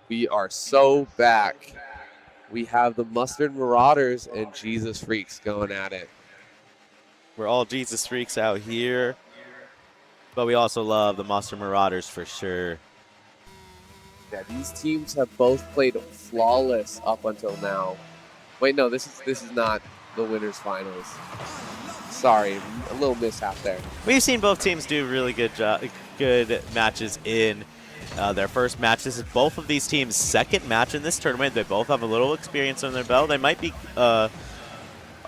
We are so back. We have the Mustard Marauders and Jesus Freaks going at it. We're all Jesus freaks out here, but we also love the Monster Marauders for sure. Yeah, these teams have both played flawless up until now. Wait, no, this is not the winners finals. Sorry, a little mishap there. We've seen both teams do really good matches in their first match. This is both of these teams' second match in this tournament. They both have a little experience on their belt. They might be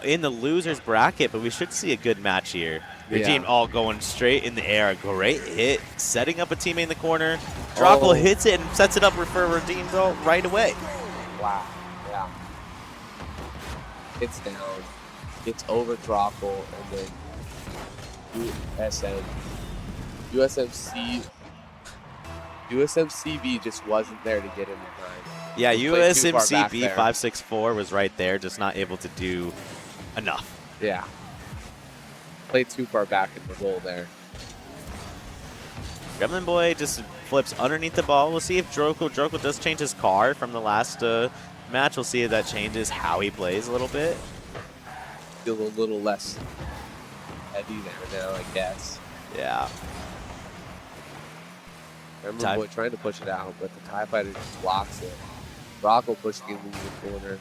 in the losers bracket, but we should see a good match here. Your team all going straight in the air. A great hit, setting up a teammate in the corner. Drockle hits it and sets it up for Redeem though right away. Wow, yeah. It's down. It's over Drockle, and then USMCB just wasn't there to get him in time. Yeah, USMCB 564 was right there, just not able to do enough. Yeah. Played too far back in the hole there. Gremlin Boy just flips underneath the ball. We'll see if Droco does change his car from the last match. We'll see if that changes how he plays a little bit. Feel a little less heavy there now, I guess. Yeah. Gremlin Boy trying to push it out, but the TIE Fighter just blocks it. Rocco pushing him into the corner.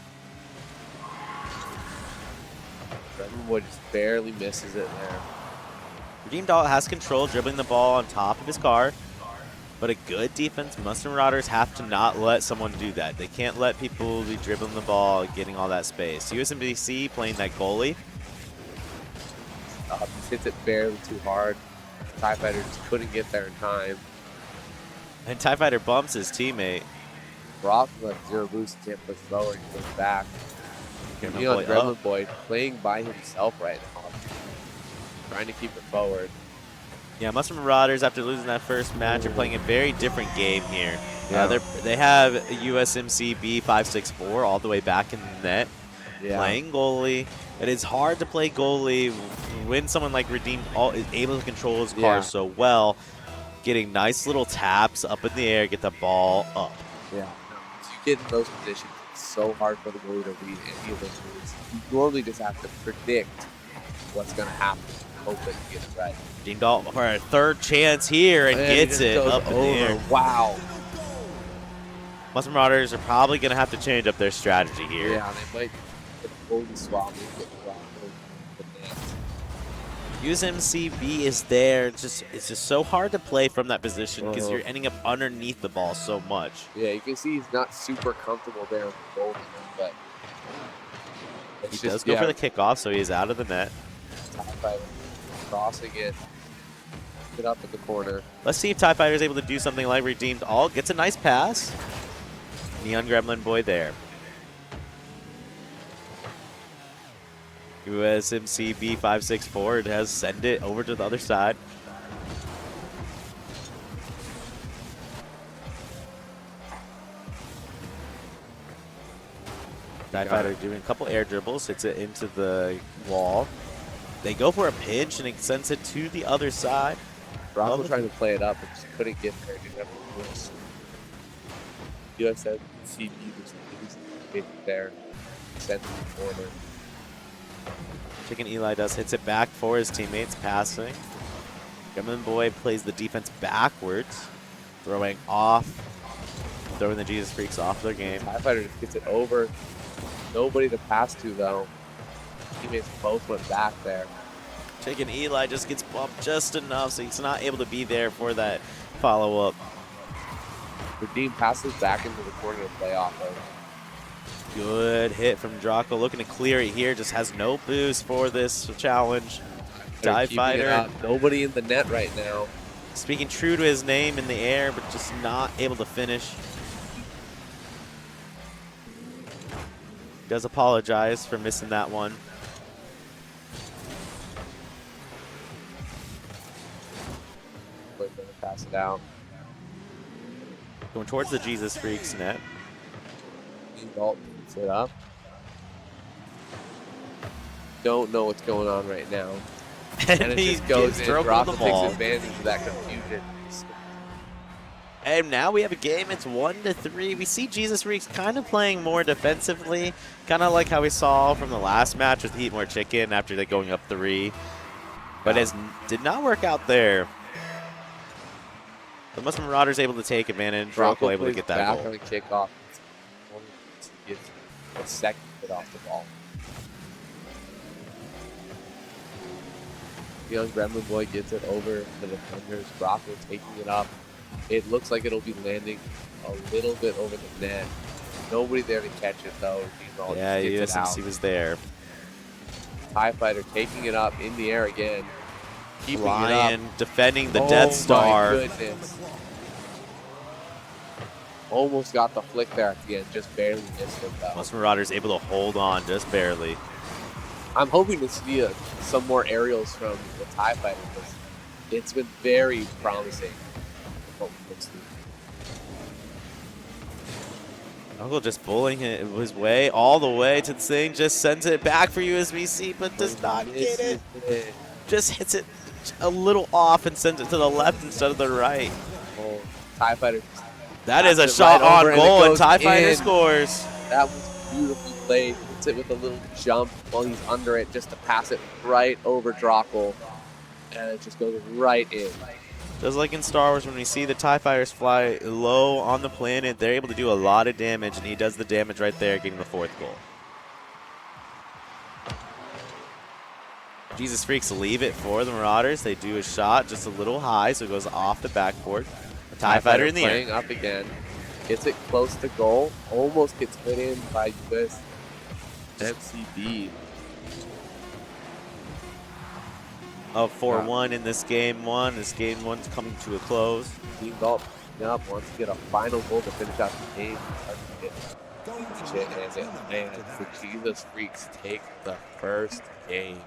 Gremlin Boy just barely misses it there. Redeem Doll has control, dribbling the ball on top of his car. But a good defense, Mustard Marauders have to not let someone do that. They can't let people be dribbling the ball, getting all that space. USMBC playing that goalie. Just hits it barely too hard. TIE Fighter just couldn't get there in time. And TIE Fighter bumps his teammate. Brock left 0 boost, can't push forward, he goes back. Gremlin Boy playing by himself right now. Trying to keep it forward. Yeah, Mustard Marauders, after losing that first match, are playing a very different game here. Yeah. They have USMCB 564 all the way back in the net, playing goalie. It is hard to play goalie when someone like Redeem is able to control his car so well, getting nice little taps up in the air, get the ball up. Yeah. Once you get in those positions, it's so hard for the goalie to read any of those moves. You normally just have to predict what's going to happen. Hope that you get it right. Redeem Doll for a third chance here and gets it up in the air. Wow. Mustard Marauders are probably going to have to change up their strategy here. Yeah, they might fully swap and get USMCB is there. It's just so hard to play from that position because you're ending up underneath the ball so much. Yeah, you can see he's not super comfortable there with the goal, but he does go for the kickoff, so he's out of the net. TIE Fighter crossing it. Get up in the corner. Let's see if TIE Fighter is able to do something like Redeemed All. Gets a nice pass. Neon Gremlin Boy there. USMCB 564 has sent it over to the other side. TIE Fighter doing a couple air dribbles, hits it into the wall. They go for a pinch and it sends it to the other side. Rocco trying to play it up, but just couldn't get there. Didn't have the wrist. USMCB was there. Sent to the corner. Chicken Eli hits it back for his teammates, passing. Gremlin Boy plays the defense backwards, throwing the Jesus Freaks off their game. TIE Fighter just gets it over. Nobody to pass to, though. Teammates both went back there. Chicken Eli just gets bumped just enough, so he's not able to be there for that follow-up. Redeem passes back into the corner to play off of. Good hit from Drockle, looking to clear it here, just has no boost for this challenge. TIE Fighter. Nobody in the net right now. Speaking true to his name in the air, but just not able to finish. Does apologize for missing that one. Pass it out. Going towards the Jesus Freaks net. Dalton picks it up. Don't know what's going on right now. And it he just goes in, Drockle the ball. takes advantage of that confusion. And now we have a game. It's 1-3. We see Jesus Freaks kind of playing more defensively, kind of like how we saw from the last match with Eat More Chicken after they going up 3. But it did not work out there. The Muslim Marauders able to take advantage. Rocco able to get that back goal. on the kickoff. To get a second hit off the ball. Young Gremlin Boy gets it over to the defenders. Rocco taking it up. It looks like it'll be landing a little bit over the net. Nobody there to catch it though. Yeah, USMC was there. TIE Fighter taking it up in the air again. Keeping Ryan it up. defending the Death Star. Oh my goodness. Almost got the flick there at the end. Just barely missed it though. Muslim Marauders able to hold on just barely. I'm hoping to see some more aerials from the TIE Fighter because it's been very promising. Uncle just bullying his way all the way to the thing. Just sends it back for USBC, but does not get it. Just hits it a little off and sends it to the left instead of the right. Oh, TIE Fighter. That is a shot on goal, and TIE Fighter scores. That was beautifully played. Hits it with a little jump while he's under it just to pass it right over Drockle. And it just goes right in. Just like in Star Wars, when we see the TIE Fighters fly low on the planet, they're able to do a lot of damage, and he does the damage right there, getting the 4th goal. Jesus Freaks leave it for the Marauders. They do a shot just a little high, so it goes off the backboard. The TIE Fighter in the air. Playing up again. Gets it close to goal. Almost gets hit in by US MCB. Of 4-1 in this game 1. This game 1's coming to a close. Team Dalton wants to get a final goal to finish out the game. And the Jesus Freaks take the first game.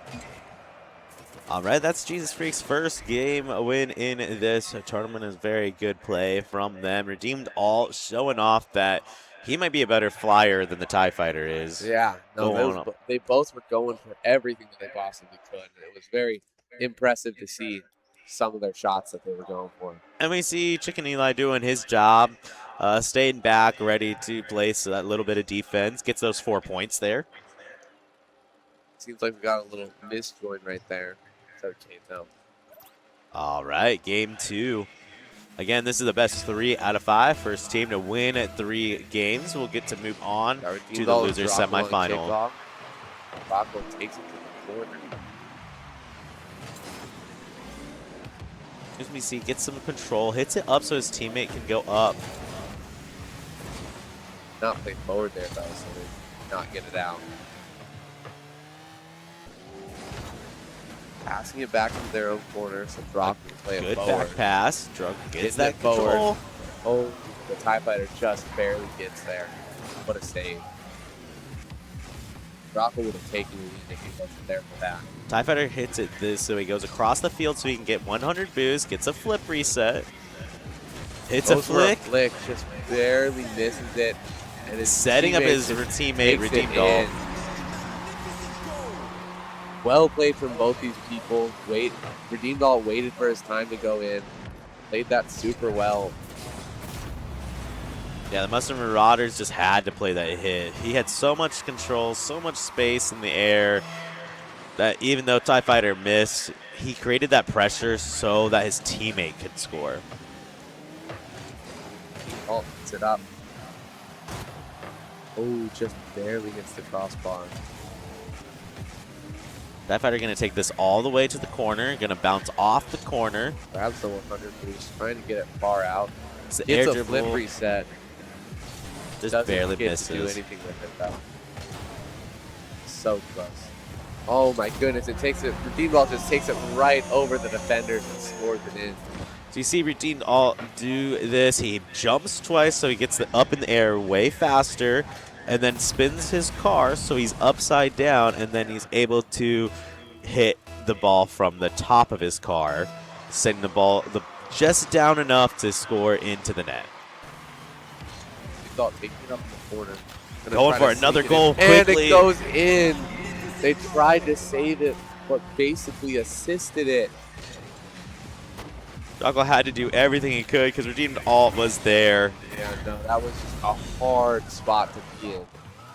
All right, that's Jesus Freaks' first game win in this tournament. Is very good play from them. Redeemed All showing off that he might be a better flyer than the TIE Fighter is. Yeah, no, they both were going for everything that they possibly could. It was very impressive to see some of their shots that they were going for. And we see Chicken Eli doing his job, staying back, ready to place that little bit of defense. Gets those 4 points there. Seems like we got a little misjoin right there. It's okay, though. All right, game 2. Again, this is the best 3 out of 5. First team to win at 3 games. We'll get to move on to the loser semifinal. Rocco takes it to the corner. As we see, gets some control, hits it up so his teammate can go up. Not play forward there, though, so they not get it out. Passing it back into their own corner, so Drop can play it forward. Good back pass. Drunk gets that forward. control. Oh, the TIE Fighter just barely gets there. What a save. Drop would have taken it if he wasn't there for that. TIE Fighter hits it this, so he goes across the field so he can get 100 boost, gets a flip reset. Hits a flick. Just barely misses it. And is setting up his teammate, Redeemed All. Well played from both these people. Redeemed All waited for his time to go in. Played that super well. Yeah, the Muslim Marauders just had to play that hit. He had so much control, so much space in the air, that even though TIE Fighter missed, he created that pressure so that his teammate could score. Oh, hits it up. Oh, just barely hits the crossbar. TIE Fighter going to take this all the way to the corner, going to bounce off the corner. Grabs the 100 boost, trying to get it far out. It's the Gets air a flip reset. Just Doesn't barely get misses. to do anything with it, though. So close. Oh my goodness, it takes it. Redeemed All just takes it right over the defenders and scores it in. So you see Redeemed All do this. He jumps twice, so he gets up in the air way faster, and then spins his car so he's upside down, and then he's able to hit the ball from the top of his car, sending the ball just down enough to score into the net. He thought taking it up in the corner. Going for another goal quickly. And it goes in. They tried to save it, but basically assisted it. Draco had to do everything he could because Redeemed Alt was there. Yeah, no, that was just a hard spot to be in.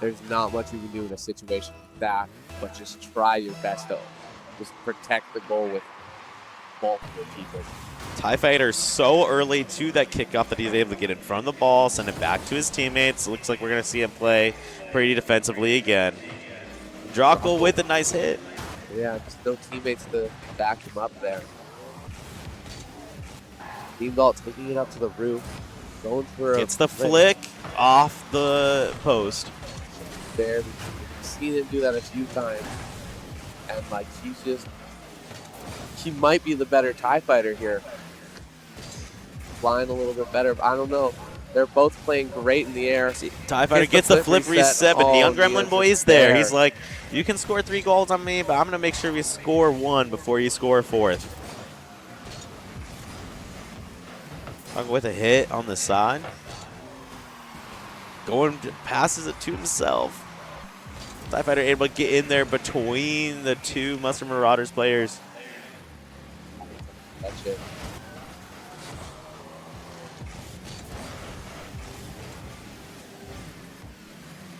There's not much you can do in a situation like that, but just try your best to just protect the goal with multiple people. TIE Fighter so early to that kickoff that he's able to get in front of the ball, send it back to his teammates. Looks like we're going to see him play pretty defensively again. Draco with a nice hit. Yeah, just no teammates to back him up there. Team Dalt taking it up to the roof, going for Gets the flick off the post. There, we've seen him do that a few times, and like he might be the better TIE Fighter here. Flying a little bit better, but I don't know. They're both playing great in the air. TIE Fighter gets the flip reset, but Neon Gremlin Boy is there. He's like, you can score 3 goals on me, but I'm going to make sure we score 1 before you score a 4th. With a hit on the side. Passes it to himself. TIE Fighter able to get in there between the 2 Mustard Marauders players. That's it.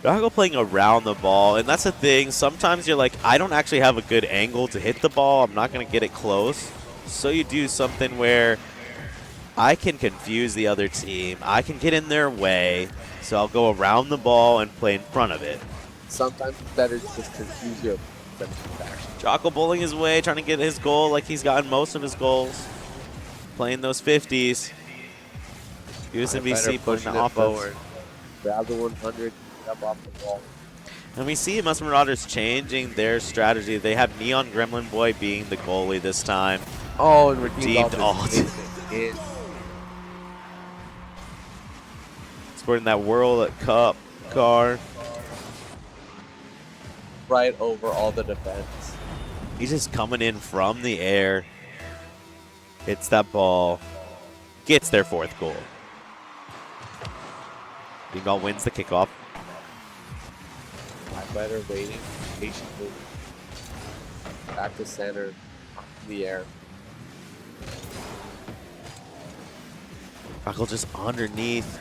Draco playing around the ball, and that's the thing. Sometimes you're like, I don't actually have a good angle to hit the ball. I'm not going to get it close. So you do something where I can confuse the other team. I can get in their way. So I'll go around the ball and play in front of it. Sometimes it's better to just confuse your action. Draco bowling his way, trying to get his goal like he's gotten most of his goals. Playing those 50s. USMBC pushing it off forward. Grab the 100. Up off the wall. And we see Mustard Marauders changing their strategy. They have Neon Gremlin Boy being the goalie this time. Oh, and Redeemed Alt. In. Sporting that World Cup car. Right over all the defense. He's just coming in from the air. Hits that ball. Gets their 4th goal. Redeemed Alt wins the kickoff. Fighter waiting patiently. Back to center, up in the air. Draco just underneath.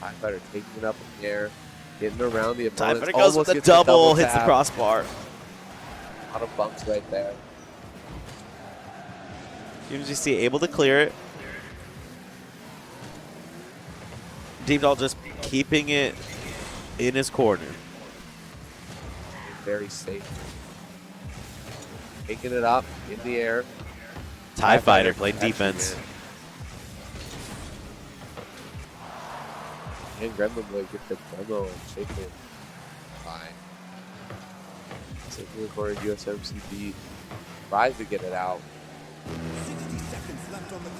TIE Fighter taking it up in the air, getting around the TIE opponent. Fighter goes with the double, hits the crossbar. A lot of bumps right there. UMGC able to clear it. Redeemed Alt just keeping it in his corner. Very safe. Taking it up in the air. TIE Fighter played defense. And Gremlin Boy get the demo and shake it. Fine. Taking the corner, USMCB tries to get it out.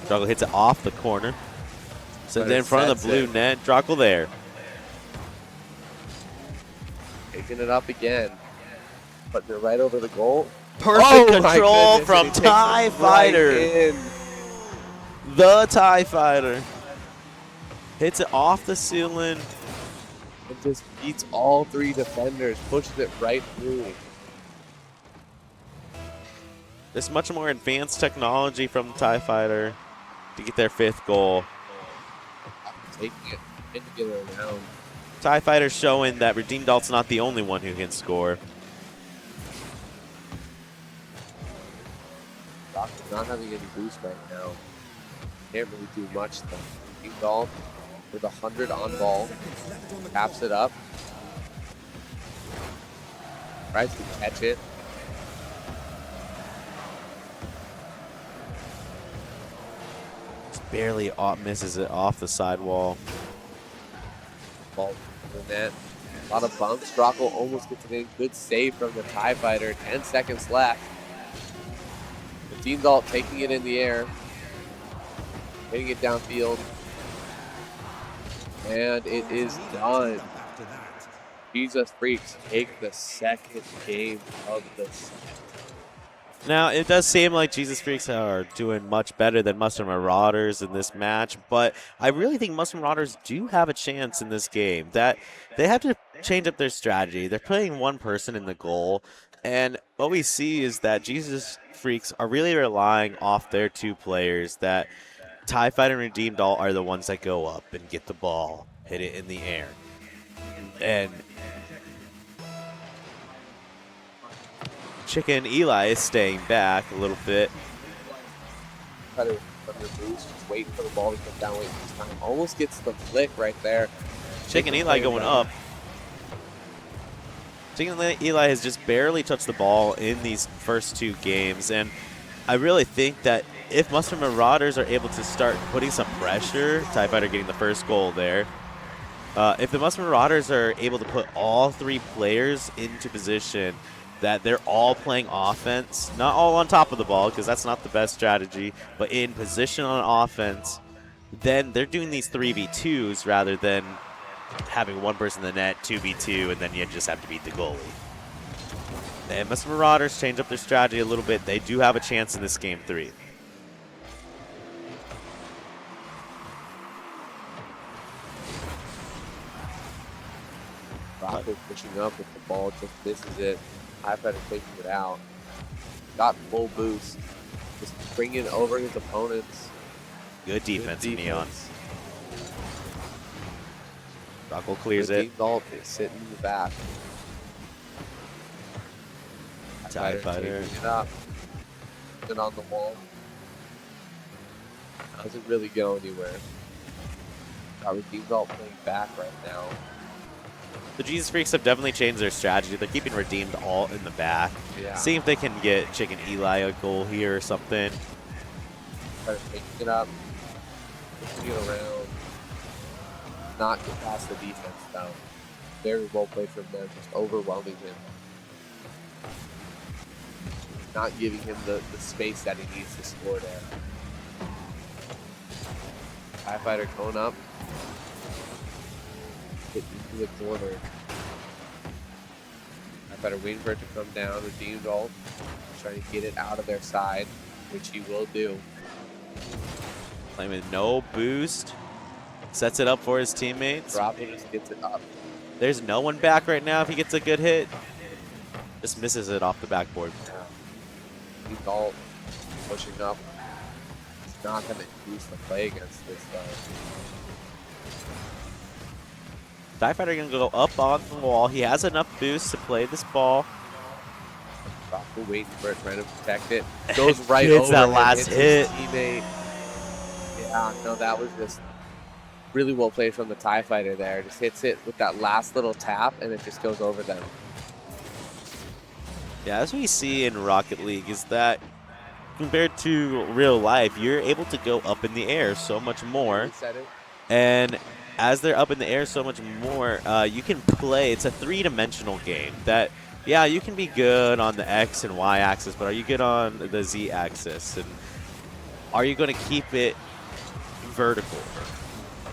Draco hits it off the corner. Sends it in front of the blue net. Draco there. Taking it up again. Putting it right over the goal. Perfect control from TIE Fighter. Right the TIE Fighter. Hits it off the ceiling. It just beats all 3 defenders, pushes it right through. There's much more advanced technology from the TIE Fighter to get their 5th goal. Taking it and to get it around. TIE Fighter showing that Redeemed Alt's not the only one who can score. Doctor's not having any boost right now. Can't really do much though. Redeemed Alt with 100 on ball. Taps it up. Tries to catch it. Just barely misses it off the sidewall. Ball in the net. A lot of bumps. Draco almost gets it in. Good save from the TIE Fighter. 10 seconds left. Redeemed Alt taking it in the air. Hitting it downfield. And it is done. Jesus Freaks take the 2nd game of the season. Now, it does seem like Jesus Freaks are doing much better than Mustard Marauders in this match, but I really think Mustard Marauders do have a chance in this game. That they have to change up their strategy. They're putting one person in the goal, and what we see is that Jesus Freaks are really relying off their 2 players that TIE Fighter and Redeemed Doll are the ones that go up and get the ball, hit it in the air. And Chicken Eli is staying back a little bit. Fighter under boost, just waiting for the ball to come down, waiting for his time. Almost gets the flick right there. Chicken Eli going up. Chicken Eli has just barely touched the ball in these first 2 games, and I really think that if Mustard Marauders are able to start putting some pressure, TIE Fighter getting the first goal there, if the Mustard Marauders are able to put all 3 players into position that they're all playing offense, not all on top of the ball because that's not the best strategy, but in position on offense, then they're doing these 3v2s rather than having one person in the net, 2v2, and then you just have to beat the goalie. And Mustard Marauders change up their strategy a little bit. They do have a chance in this game 3. Rocco pushing up with the ball, just misses it. TIE Fighter taking it out. Got full boost. Just bringing over his opponents. Good defense, Neon. Rocco clears it. Redeemed is sitting in the back. TIE Fighter. Taking it up. Put it on the wall. Doesn't really go anywhere. Got Redeemed playing back right now. The Jesus Freaks have definitely changed their strategy. They're keeping Redeemed all in the back. Yeah. Seeing if they can get Chicken Eli a goal here or something. Taking it up. Pushing it around. Not get past the defense though. Very well played from them, just overwhelming him. Not giving him the space that he needs to score there. TIE Fighter going up. Hit into the corner. TIE Fighter waiting for it to come down. Redeemed all. Trying to get it out of their side, which he will do. Playing with no boost. Sets it up for his teammates. Bravo just gets it up. There's no one back right now if he gets a good hit. Just misses it off the backboard. He's all pushing up. He's not going to use the play against this guy. TIE Fighter going to go up on the wall. He has enough boost to play this ball. Bravo waiting for it, trying to protect it. Goes right Gets over that him, last hits hit. his teammate. Yeah, no, that was just really well played from the TIE Fighter there. Just hits it with that last little tap, and it just goes over them. Yeah, as we see in Rocket League is that compared to real life, you're able to go up in the air so much more. And as they're up in the air so much more, you can play. It's a 3-dimensional game that, yeah, you can be good on the X and Y axis, but are you good on the Z axis? And are you going to keep it vertical?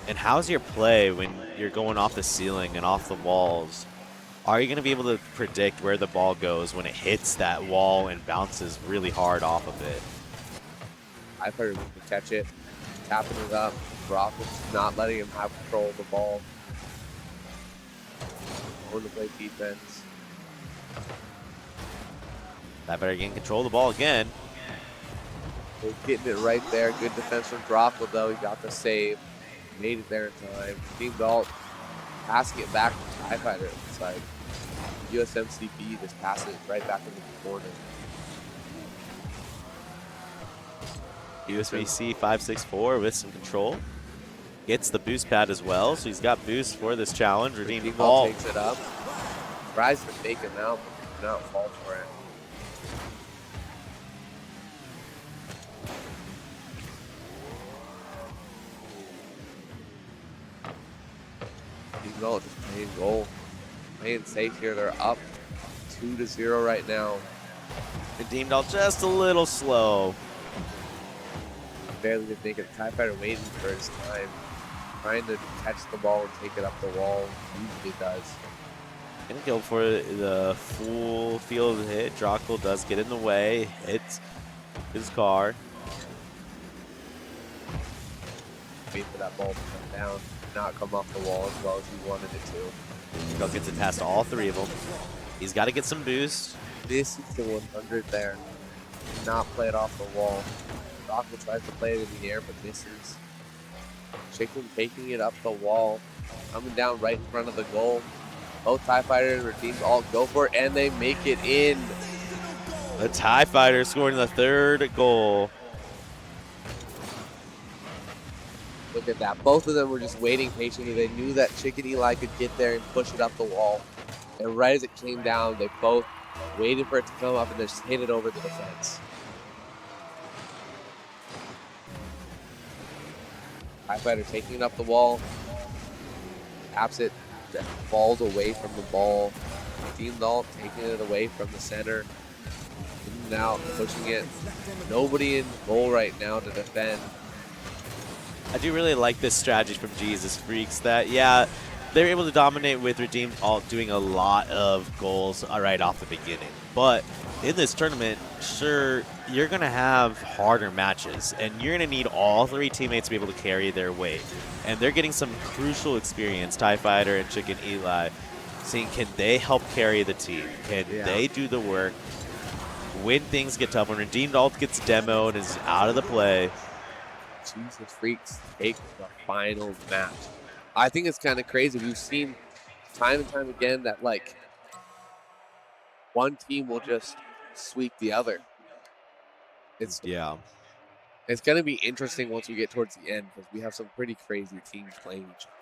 And how's your play when you're going off the ceiling and off the walls? Are you going to be able to predict where the ball goes when it hits that wall and bounces really hard off of it? I've heard him catch it, tapping it up. Brock is not letting him have control of the ball. Going to play defense. That better gain control of the ball again. They're getting it right there. Good defense from Droplet, though. He got the save. Made it there in time. Team Galt passing it back to TIE Fighter. It's like USMCB just passing it right back into the corner. USBC 564 with some control. Gets the boost pad as well, so he's got boost for this challenge. Redeemed ball. Takes it up. Tries to fake him out, but does not fall for it. Team Galt just playing goal. Playing safe here. They're up 2-0 right now. Redeemed all just a little slow. Barely did make it. TIE Fighter waiting for his time. Trying to catch the ball and take it up the wall. Usually does. Gonna go for the full field hit. Drockle does get in the way. Hits his car. Wait for that ball to come down. Not come off the wall as well as he wanted it to. Go gets it past all 3 of them. He's got to get some boost. This is the 100 there. Not play it off the wall. Rocket tries to play it in the air, but misses. Chicken taking it up the wall, coming down right in front of the goal. Both TIE Fighter and Redeemed all go for it, and they make it in. The TIE Fighter scoring the third goal. Look at that. Both of them were just waiting patiently. They knew that Chicken Eli could get there and push it up the wall. And right as it came down, they both waited for it to come up and just hit it over the defense. TIE Fighter taking it up the wall. Taps it. Falls away from the ball. Team Dalt taking it away from the center. In and out, pushing it. Nobody in goal right now to defend. I do really like this strategy from Jesus Freaks that, yeah, they're able to dominate with Redeemed Alt doing a lot of goals right off the beginning. But in this tournament, sure, you're going to have harder matches, and you're going to need all three teammates to be able to carry their weight. And they're getting some crucial experience, TIE Fighter and Chicken Eli, seeing can they help carry the team? Can they do the work when things get tough? When Redeemed Alt gets demoed and is out of the play, Jesus Freaks take the final match. I think it's kind of crazy. We've seen time and time again that, like, one team will just sweep the other. It's going to be interesting once we get towards the end because we have some pretty crazy teams playing each other.